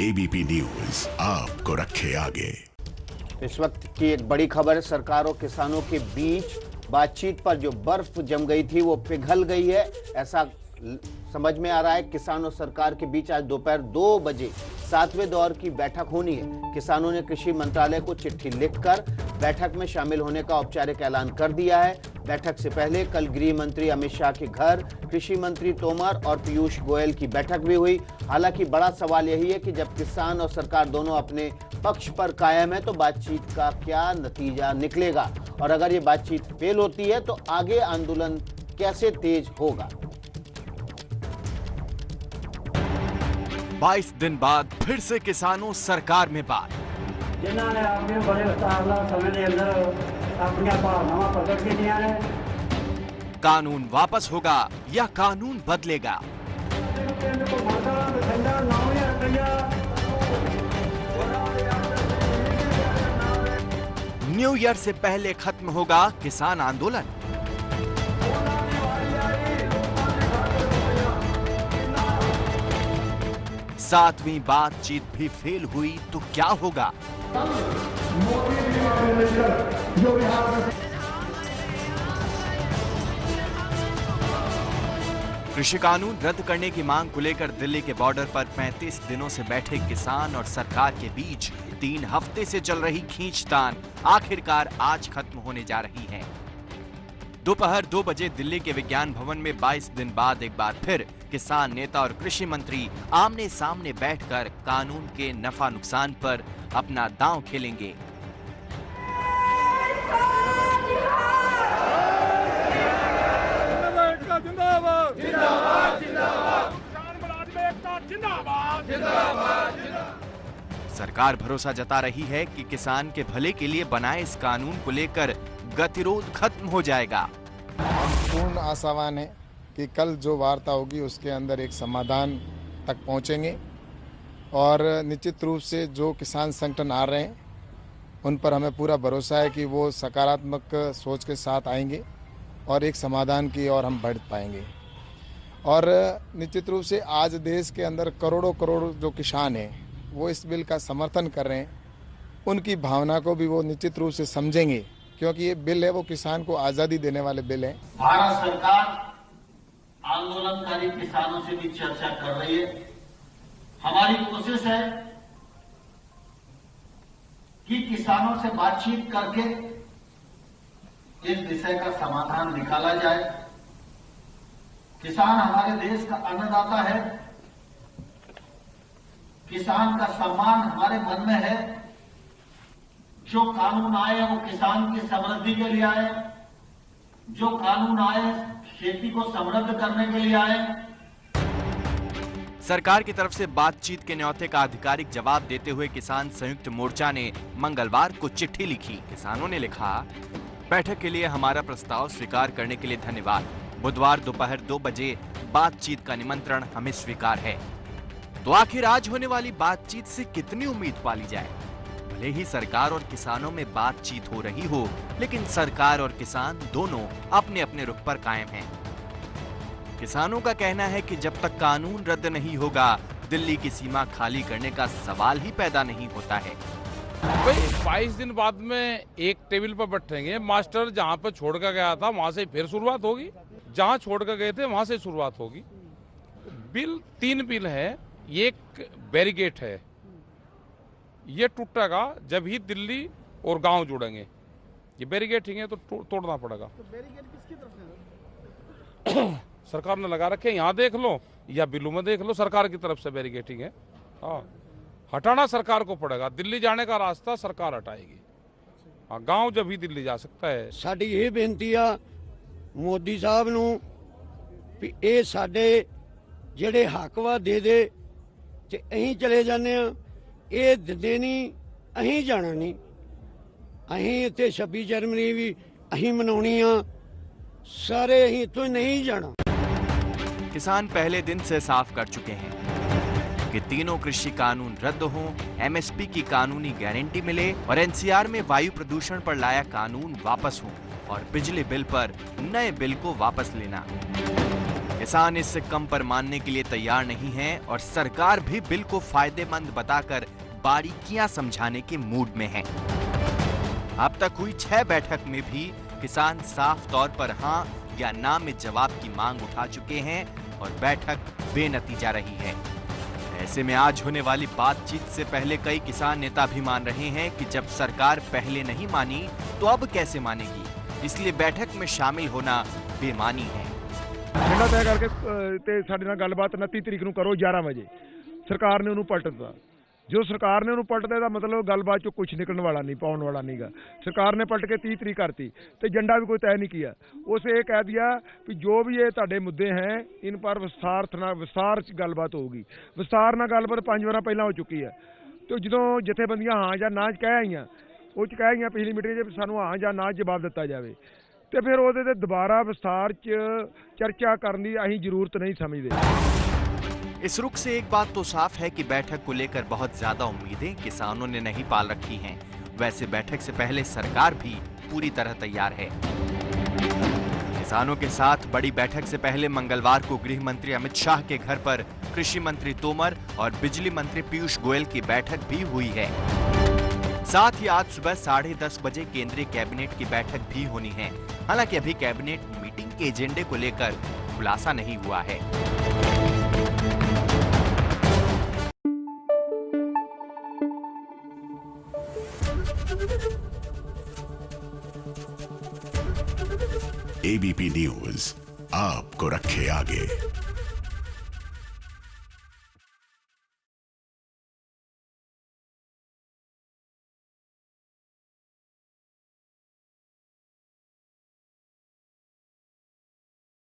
ABP news आपको रखे आगे। इस वक्त की एक बड़ी खबर, सरकार और किसानों के बीच बातचीत पर जो बर्फ जम गई थी वो पिघल गई है, ऐसा समझ में आ रहा है। किसान और सरकार के बीच आज दोपहर 2 बजे 7वें दौर की बैठक होनी है। किसानों ने कृषि मंत्रालय को चिट्ठी लिखकर बैठक में शामिल होने का औपचारिक ऐलान कर दिया है। बैठक से पहले कल गृह मंत्री अमित शाह के घर कृषि मंत्री तोमर और पीयूष गोयल की बैठक भी हुई। हालांकि बड़ा सवाल यही है कि जब किसान और सरकार दोनों अपने पक्ष पर कायम है तो बातचीत का क्या नतीजा निकलेगा, और अगर ये बातचीत फेल होती है तो आगे आंदोलन कैसे तेज होगा। 22 दिन बाद फिर से किसानों सरकार में बात। जिन्होंने अपने बड़े समय के अंदर अपनी भावनावां प्रकट की ने। कानून वापस होगा या कानून बदलेगा? न्यू ईयर से पहले खत्म होगा किसान आंदोलन। सातवीं बातचीत भी फेल हुई तो क्या होगा? कृषि कानून रद्द करने की मांग को लेकर दिल्ली के बॉर्डर पर 35 दिनों से बैठे किसान और सरकार के बीच 3 हफ्ते से चल रही खींचतान आखिरकार आज खत्म होने जा रही है। दोपहर 2 बजे दिल्ली के विज्ञान भवन में 22 दिन बाद एक बार फिर किसान नेता और कृषि मंत्री आमने सामने बैठकर कानून के नफा नुकसान पर अपना दांव खेलेंगे। सरकार भरोसा जता रही है कि किसान के भले के लिए बनाए इस कानून को लेकर गतिरोध खत्म हो जाएगा। हम पूर्ण आशावान है कि कल जो वार्ता होगी उसके अंदर एक समाधान तक पहुंचेंगे, और निश्चित रूप से जो किसान संगठन आ रहे हैं उन पर हमें पूरा भरोसा है कि वो सकारात्मक सोच के साथ आएंगे और एक समाधान की ओर हम बढ़ पाएंगे। और निश्चित रूप से आज देश के अंदर करोड़ों करोड़ जो किसान हैं वो इस बिल का समर्थन कर रहे हैं, उनकी भावना को भी वो निश्चित रूप से समझेंगे, क्योंकि ये बिल है वो किसान को आजादी देने वाले बिल है। भारत सरकार आंदोलनकारी किसानों से भी चर्चा कर रही है। हमारी कोशिश है कि किसानों से बातचीत करके इस विषय का समाधान निकाला जाए। किसान हमारे देश का अन्नदाता है, किसान का सम्मान हमारे मन में है। जो कानून आए वो किसान की समृद्धि के लिए आए, जो कानून आए खेती को समृद्ध करने के लिए आए। सरकार की तरफ से बातचीत के न्योते का आधिकारिक जवाब देते हुए किसान संयुक्त मोर्चा ने मंगलवार को चिट्ठी लिखी। किसानों ने लिखा, बैठक के लिए हमारा प्रस्ताव स्वीकार करने के लिए धन्यवाद। बुधवार दोपहर 2 बजे बातचीत का निमंत्रण हमें स्वीकार है। तो आखिर आज होने वाली बातचीत से कितनी उम्मीद पाली जाए? भले ही सरकार और किसानों में बातचीत हो रही हो, लेकिन सरकार और किसान दोनों अपने अपने रुख पर कायम हैं। किसानों का कहना है कि जब तक कानून रद्द नहीं होगा, दिल्ली की सीमा खाली करने का सवाल ही पैदा नहीं होता है। भाई 22 दिन बाद में एक टेबल पर बैठेंगे। मास्टर जहाँ पर छोड़ कर गया था वहां से फिर शुरुआत होगी, जहाँ छोड़ कर गए थे वहां से शुरुआत होगी। बिल 3 बिल है, एक बैरिकेड है, ये टूटेगा जब ही दिल्ली और गांव जुड़ेंगे। ये बैरिकेड ठीक है तो तोड़ना पड़ेगा। तो बैरिकेड किसकी तरफ से सरकार ने लगा रखे, यहाँ देख लो या बिल्लू में देख लो, सरकार की तरफ से बैरिकेडिंग है। हाँ, हटाना सरकार को पड़ेगा। दिल्ली जाने का रास्ता सरकार हटाएगी। हाँ, गांव जब ही दिल्ली जा सकता है। साडी ये बेनती आ मोदी साहब नूं भी ये साडे ਜਿਹੜੇ ਹੱਕ ਵਾ ਦੇ ਦੇ ਤੇ ਅਸੀਂ ਚਲੇ ਜਾਂਦੇ ਆ, ਇਹ ਦਿੰਦੇ ਨਹੀਂ, ਅਸੀਂ ਜਾਣਾ ਨਹੀਂ। ਅਸੀਂ ਇੱਥੇ 26 ਜਨਵਰੀ ਵੀ ਅਸੀਂ ਮਨਾਉਣੀ ਆ, ਸਾਰੇ ਅਸੀਂ ਇੱਥੋਂ नहीं जाना। किसान पहले दिन से साफ कर चुके हैं कि तीनों कृषि कानून रद्द हों, एमएसपी की कानूनी गारंटी मिले और एनसीआर में वायु प्रदूषण पर लाया कानून वापस हो और बिजली बिल पर नए बिल को वापस लेना। किसान इससे कम पर मानने के लिए तैयार नहीं हैं और सरकार भी बिल को फायदेमंद बताकर बारीकियां समझाने के मूड में है। अब तक हुई 6 बैठक में भी किसान साफ तौर पर हां या ना में जवाब की मांग उठा चुके हैं और बैठक बेनतीजा रही है। ऐसे में आज होने वाली बातचीत से पहले कई किसान नेता भी मान रहे हैं कि जब सरकार पहले नहीं मानी तो अब कैसे मानेगी, इसलिए बैठक में शामिल होना बेमानी है। एजेंडा तय करके ते साडे नाल गलबात 29 तरीक ਨੂੰ ਕਰੋ 11 ਵਜੇ। ਸਰਕਾਰ ਨੇ ਉਹਨੂੰ ਪਲਟ ਦਿੱਤਾ। जो सरकार ने ਉਹਨੂੰ ਪਲਟ ਦਿੱਤਾ मतलब गलबात चो कुछ निकलने वाला नहीं, पाने वाला नहीं गा। सरकार ने पलट के 30 तरीक करती तो एजेंडा भी कोई तय नहीं किया। उसे ये कह दिया कि जो भी ये ਤੁਹਾਡੇ मुद्दे हैं इन पर विस्तार गलबात होगी। विस्तार ਨਾਲ गलबात 5 ਵਾਰ ਪਹਿਲਾਂ ਹੋ ਚੁੱਕੀ है। तो ਜਦੋਂ ਜਥੇਬੰਦੀਆਂ ਹਾਂ ਜਾਂ ਨਾ ਕਹਿ ਆਈਆਂ, ਉਹ ਚ ਕਹਿ ਆਈਆਂ ਪਿਛਲੀ ਮੀਟਿੰਗ 'ਚ ਸਾਨੂੰ ਹਾਂ ਜਾਂ ਨਾ ਜਵਾਬ ਦਿੱਤਾ ਜਾਵੇ ਤੇ ਫਿਰ ਉਹਦੇ ਤੇ ਦੁਬਾਰਾ ਵਿਸਤਾਰ 'ਚ ਚਰਚਾ ਕਰਨ ਦੀ ਅਸੀਂ ਜ਼ਰੂਰਤ ਨਹੀਂ ਸਮਝਦੇ। इस रुख से एक बात तो साफ है कि बैठक को लेकर बहुत ज्यादा उम्मीदें किसानों ने नहीं पाल रखी हैं। वैसे बैठक से पहले सरकार भी पूरी तरह तैयार है। किसानों के साथ बड़ी बैठक से पहले मंगलवार को गृह मंत्री अमित शाह के घर पर कृषि मंत्री तोमर और बिजली मंत्री पीयूष गोयल की बैठक भी हुई है। साथ ही आज सुबह 10:30 बजे केंद्रीय कैबिनेट की बैठक भी होनी है। हालांकि अभी कैबिनेट मीटिंग के एजेंडे को लेकर खुलासा नहीं हुआ है। एबीपी न्यूज आपको रखे आगे।